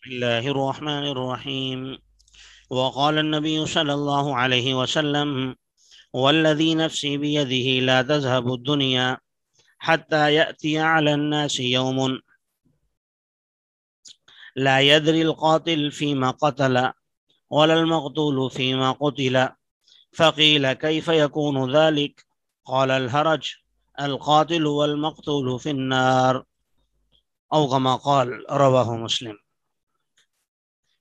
بسم الله الرحمن الرحيم. وقال النبي صلى الله عليه وسلم: والذي نفسي بيده لا تذهب الدنيا حتى يأتي على الناس يوم لا يدري القاتل فيما قتل ولا المقتول فيما قتل. فقيل: كيف يكون ذلك؟ قال: الهرج، القاتل والمقتول في النار، او كما قال. رواہ مسلم۔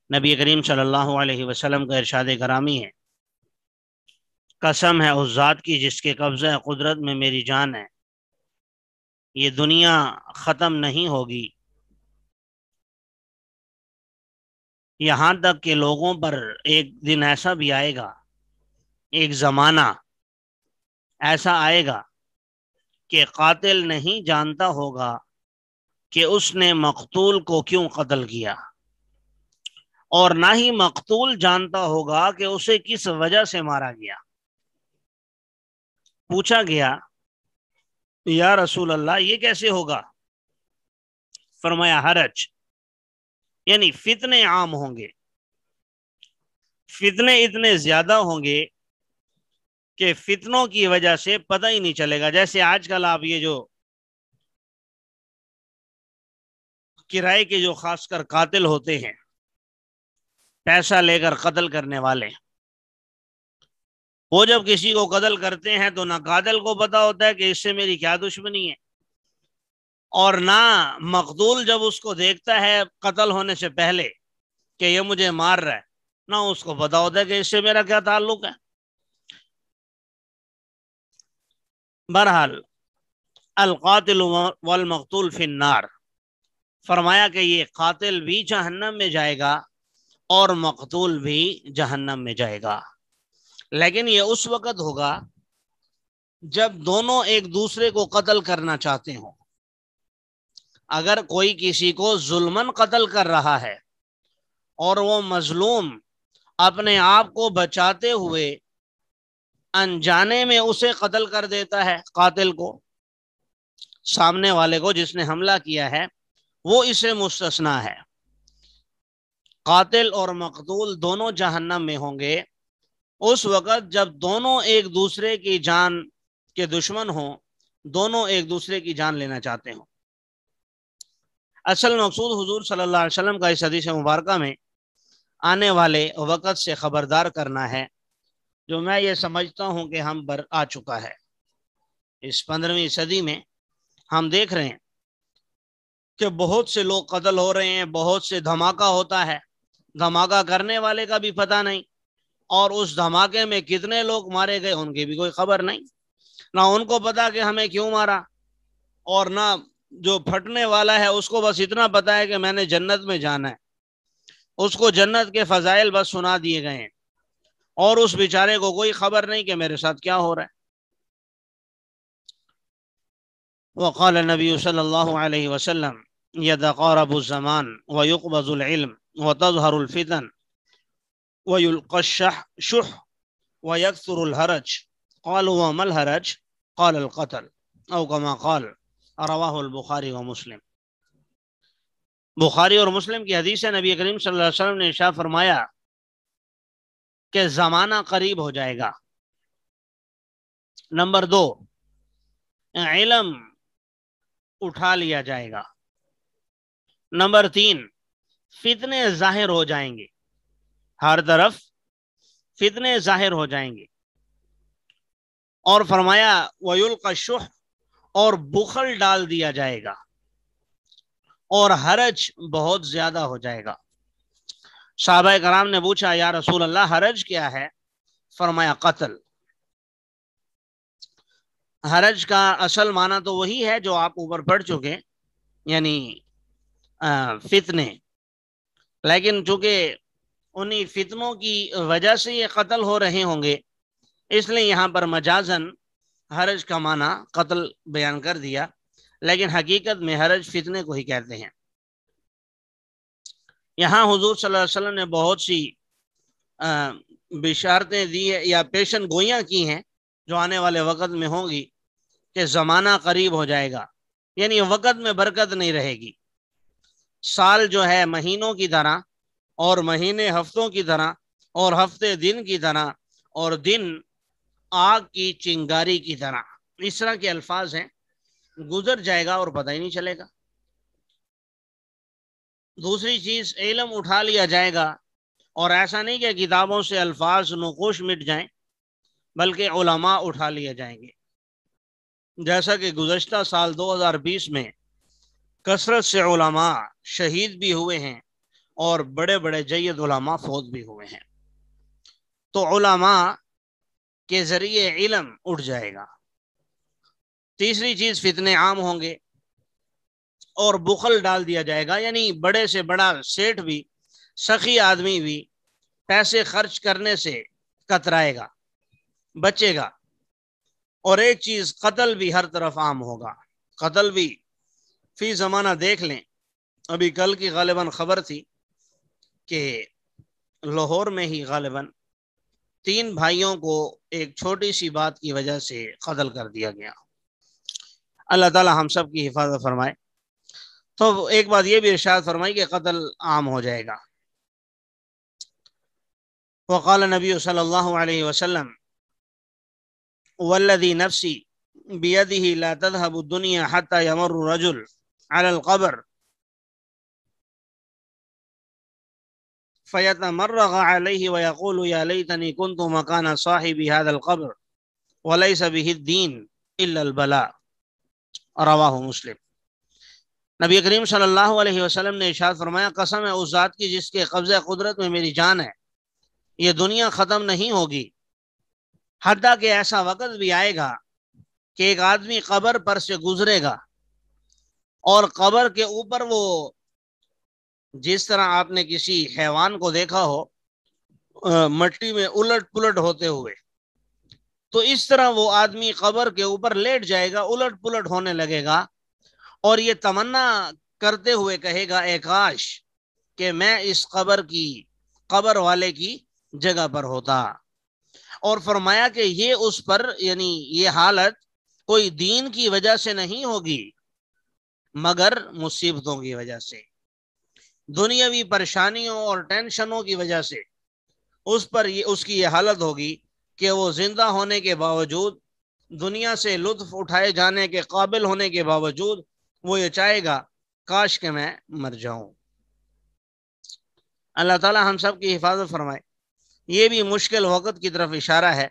نبی کریم صلی اللہ علیہ وسلم کا ارشاد گرامی ہے: قسم ہے اس ذات کی جس کے قبضہ قدرت میں میری جان ہے، یہ دنیا ختم نہیں ہوگی یہاں تک کہ لوگوں پر ایک دن ایسا بھی آئے گا، ایک زمانہ ایسا آئے گا کہ قاتل نہیں جانتا ہوگا کہ اس نے مقتول کو کیوں قتل کیا، اور نہ ہی مقتول جانتا ہوگا کہ اسے کس وجہ سے مارا گیا۔ پوچھا گیا: یا رسول اللہ، یہ کیسے ہوگا؟ فرمایا: حرج، یعنی فتنے عام ہوں گے، فتنے اتنے زیادہ ہوں گے کہ فتنوں کی وجہ سے پتہ ہی نہیں چلے گا۔ جیسے آج کل آپ یہ جو کرائے کے جو خاص کر قاتل ہوتے ہیں، پیسہ لے کر قتل کرنے والے، وہ جب کسی کو قتل کرتے ہیں تو نہ قاتل کو پتا ہوتا ہے کہ اس سے میری کیا دشمنی ہے، اور نہ مقتول جب اس کو دیکھتا ہے قتل ہونے سے پہلے کہ یہ مجھے مار رہا ہے، نہ اس کو پتا ہوتا ہے کہ اس سے میرا کیا تعلق ہے۔ بہرحال القاتل والمقتول فی النار، فرمایا کہ یہ قاتل بھی جہنم میں جائے گا اور مقتول بھی جہنم میں جائے گا، لیکن یہ اس وقت ہوگا جب دونوں ایک دوسرے کو قتل کرنا چاہتے ہوں۔ اگر کوئی کسی کو ظلمن قتل کر رہا ہے اور وہ مظلوم اپنے آپ کو بچاتے ہوئے انجانے میں اسے قتل کر دیتا ہے، قاتل کو، سامنے والے کو جس نے حملہ کیا ہے، وہ اسے مستثنا ہے۔ قاتل اور مقتول دونوں جہنم میں ہوں گے اس وقت جب دونوں ایک دوسرے کی جان کے دشمن ہوں، دونوں ایک دوسرے کی جان لینا چاہتے ہوں۔ اصل مقصود حضور صلی اللہ علیہ وسلم کا اس حدیث مبارکہ میں آنے والے وقت سے خبردار کرنا ہے، جو میں یہ سمجھتا ہوں کہ ہم پر آ چکا ہے۔ اس 15ویں صدی میں ہم دیکھ رہے ہیں کہ بہت سے لوگ قتل ہو رہے ہیں، بہت سے دھماکہ ہوتا ہے، دھماکہ کرنے والے کا بھی پتہ نہیں، اور اس دھماکے میں کتنے لوگ مارے گئے ان کی بھی کوئی خبر نہیں، نہ ان کو پتا کہ ہمیں کیوں مارا، اور نہ جو پھٹنے والا ہے اس کو بس اتنا پتا ہے کہ میں نے جنت میں جانا ہے، اس کو جنت کے فضائل بس سنا دیے گئے ہیں، اور اس بیچارے کو کوئی خبر نہیں کہ میرے ساتھ کیا ہو رہا ہے۔ وقال النبی صلی اللہ علیہ وسلم: يتقارب الزمان ويقبض العلم وتظهر الفتن ويلقى الشح ويكثر الهرج قالوا وما الهرج قال القتل او كما قال۔ رواہ البخاری و مسلم۔ بخاری اور مسلم کی حدیث ہے، نبی کریم صلی اللہ علیہ وسلم نے ارشاد فرمایا کہ زمانہ قریب ہو جائے گا۔ نمبر 2، علم اٹھا لیا جائے گا۔ نمبر 3، فتنے ظاہر ہو جائیں گے، ہر طرف فتنے ظاہر ہو جائیں گے، اور فرمایا وَيُلْقَى الشُّحُ، اور بخل ڈال دیا جائے گا، اور حرج بہت زیادہ ہو جائے گا۔ صحابہ کرام نے پوچھا: یا رسول اللہ، حرج کیا ہے؟ فرمایا: قتل۔ حرج کا اصل معنی تو وہی ہے جو آپ اوپر پڑھ چکے، یعنی فتنے، لیکن چونکہ انہی فتنوں کی وجہ سے یہ قتل ہو رہے ہوں گے، اس لیے یہاں پر مجازن حرج کا معنی قتل بیان کر دیا، لیکن حقیقت میں حرج فتنے کو ہی کہتے ہیں۔ یہاں حضور صلی اللہ علیہ وسلم نے بہت سی بشارتیں دی ہے یا پیشن گوئیاں کی ہیں جو آنے والے وقت میں ہوں گی، کہ زمانہ قریب ہو جائے گا، یعنی وقت میں برکت نہیں رہے گی، سال جو ہے مہینوں کی طرح، اور مہینے ہفتوں کی طرح، اور ہفتے دن کی طرح، اور دن آگ کی چنگاری کی طرح، اس طرح کے الفاظ ہیں، گزر جائے گا اور پتہ ہی نہیں چلے گا۔ دوسری چیز، علم اٹھا لیا جائے گا، اور ایسا نہیں کہ کتابوں سے الفاظ نقوش مٹ جائیں، بلکہ علماء اٹھا لیے جائیں گے، جیسا کہ گزشتہ سال 2020 میں کثرت سے علماء شہید بھی ہوئے ہیں اور بڑے بڑے جید علماء فوت بھی ہوئے ہیں۔ تو علماء کے ذریعے علم اٹھ جائے گا۔ تیسری چیز، فتنے عام ہوں گے اور بخل ڈال دیا جائے گا، یعنی بڑے سے بڑا سیٹ بھی، سخی آدمی بھی پیسے خرچ کرنے سے کترائے گا، بچے گا۔ اور ایک چیز، قتل بھی ہر طرف عام ہوگا، قتل بھی فی زمانہ دیکھ لیں۔ ابھی کل کی غالباً خبر تھی کہ لاہور میں ہی غالباً 3 بھائیوں کو ایک چھوٹی سی بات کی وجہ سے قتل کر دیا گیا۔ اللہ تعالی ہم سب کی حفاظت فرمائے۔ تو ایک بات یہ بھی ارشاد فرمائی کہ قتل عام ہو جائے گا۔ وقال نبی صلی اللہ علیہ وسلم والذی نفسی بیدہ لا تذهب الدنیا حتى يمر رجل على القبر فيتمرغ عليه ويقول يا ليتني كنت مكان صاحب هذا القبر وليس به الدين الا البلاء، رواہ مسلم۔ نبی کریم صلی اللہ علیہ وسلم نے ارشاد فرمایا، قسم ہے اس ذات کی جس کے قبضہ قدرت میں میری جان ہے، یہ دنیا ختم نہیں ہوگی حتیٰ کہ ایسا وقت بھی آئے گا کہ ایک آدمی قبر پر سے گزرے گا، اور قبر کے اوپر وہ، جس طرح آپ نے کسی حیوان کو دیکھا ہو مٹی میں الٹ پلٹ ہوتے ہوئے، تو اس طرح وہ آدمی قبر کے اوپر لیٹ جائے گا، الٹ پلٹ ہونے لگے گا، اور یہ تمنا کرتے ہوئے کہے گا اے کاش کہ میں اس قبر والے کی جگہ پر ہوتا۔ اور فرمایا کہ یہ اس پر، یعنی یہ حالت کوئی دین کی وجہ سے نہیں ہوگی مگر مصیبتوں کی وجہ سے، دنیاوی پریشانیوں اور ٹینشنوں کی وجہ سے اس کی یہ حالت ہوگی کہ وہ زندہ ہونے کے باوجود، دنیا سے لطف اٹھائے جانے کے قابل ہونے کے باوجود، وہ یہ چاہے گا کاش کہ میں مر جاؤں۔ اللہ تعالی ہم سب کی حفاظت فرمائے۔ یہ بھی مشکل وقت کی طرف اشارہ ہے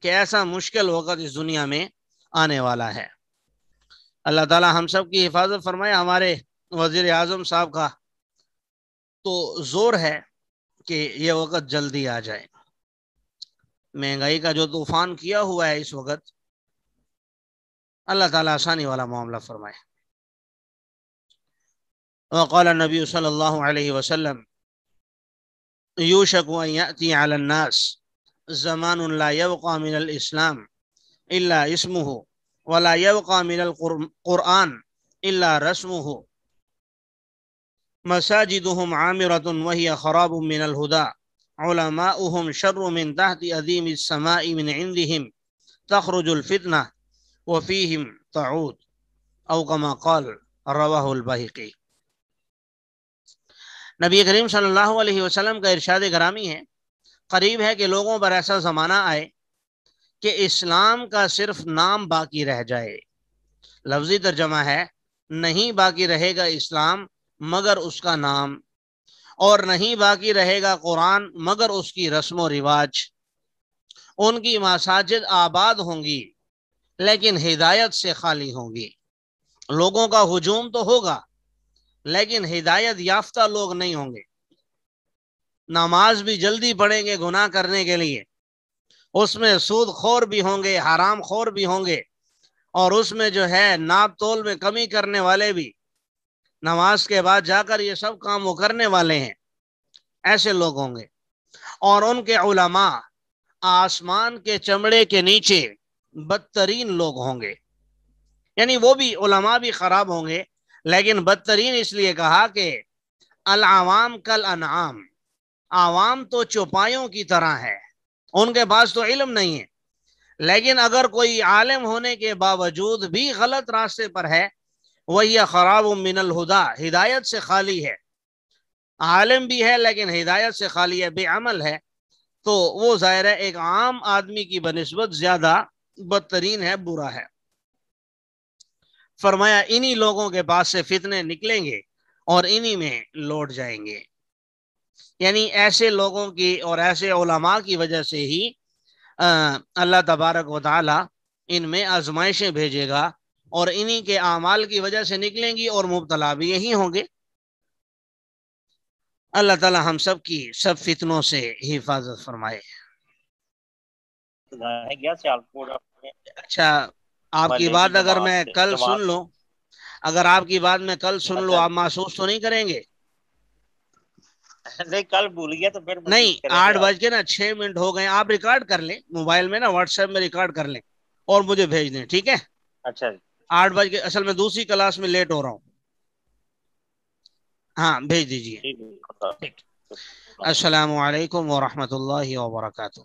کہ ایسا مشکل وقت اس دنیا میں آنے والا ہے۔ اللہ تعالی ہم سب کی حفاظت فرمائے۔ ہمارے وزیر اعظم صاحب کا تو زور ہے کہ یہ وقت جلدی آ جائے۔ مہنگائی کا جو طوفان کیا ہوا ہے اس وقت، اللہ تعالی آسانی والا معاملہ فرمائے۔ وقال النبی صلی اللہ علیہ وسلم یوشک ان یأتی علی الناس زمان لا یبقى من الاسلام الا اسمه ولا يبقى من القرآن الا رسمه مساجدهم عامرة وهي خراب من الهدى علماؤهم شر من تحت أديم السماء من عندهم تخرج الفتنة وفيهم تعود، او كما قال، رواه البيهقي۔ نبی کریم صلی اللہ علیہ وسلم کا ارشاد گرامی ہے، قریب ہے کہ لوگوں پر ایسا زمانہ آئے کہ اسلام کا صرف نام باقی رہ جائے۔ لفظی ترجمہ ہے، نہیں باقی رہے گا اسلام مگر اس کا نام، اور نہیں باقی رہے گا قرآن مگر اس کی رسم و رواج۔ ان کی مساجد آباد ہوں گی لیکن ہدایت سے خالی ہوں گی۔ لوگوں کا ہجوم تو ہوگا لیکن ہدایت یافتہ لوگ نہیں ہوں گے۔ نماز بھی جلدی پڑھیں گے گناہ کرنے کے لیے، اس میں سود خور بھی ہوں گے، حرام خور بھی ہوں گے، اور اس میں جو ہے ناپ تول میں کمی کرنے والے بھی، نماز کے بعد جا کر یہ سب کام وہ کرنے والے ہیں، ایسے لوگ ہوں گے۔ اور ان کے علماء آسمان کے چمڑے کے نیچے بدترین لوگ ہوں گے، یعنی وہ بھی علماء بھی خراب ہوں گے، لیکن بدترین اس لیے کہا کہ العوام کالانعام، عوام تو چوپایوں کی طرح ہے، ان کے پاس تو علم نہیں ہے، لیکن اگر کوئی عالم ہونے کے باوجود بھی غلط راستے پر ہے، وَهِيَ خَرَابٌ مِّنَ الْهُدَى، ہدایت سے خالی ہے، عالم بھی ہے لیکن ہدایت سے خالی ہے، بے عمل ہے، تو وہ ظاہر ہے ایک عام آدمی کی بنسبت زیادہ بدترین ہے، برا ہے۔ فرمایا انہی لوگوں کے پاس سے فتنے نکلیں گے اور انہی میں لوٹ جائیں گے، یعنی ایسے لوگوں کی اور ایسے علماء کی وجہ سے ہی اللہ تبارک و تعالی ان میں آزمائشیں بھیجے گا، اور انہی کے اعمال کی وجہ سے نکلیں گی اور مبتلا بھی یہی ہوں گے۔ اللہ تعالی ہم سب کی سب فتنوں سے حفاظت فرمائے۔ اچھا، آپ کی بات اگر میں کل سن لوں، اگر آپ کی بات میں کل سن لوں، آپ محسوس تو نہیں کریں گے؟ نہیں کل بھول گیا تو پھر نہیں، 8:06 ہو گئے، آپ ریکارڈ کر لیں موبائل میں نا، واٹس ایپ میں ریکارڈ کر لیں اور مجھے بھیج دیں، ٹھیک ہے؟ اچھا 8 بج کے، اصل میں دوسری کلاس میں لیٹ ہو رہا ہوں، ہاں بھیج دیجیے۔ ٹھیک، السلام علیکم ورحمۃ اللہ وبرکاتہ۔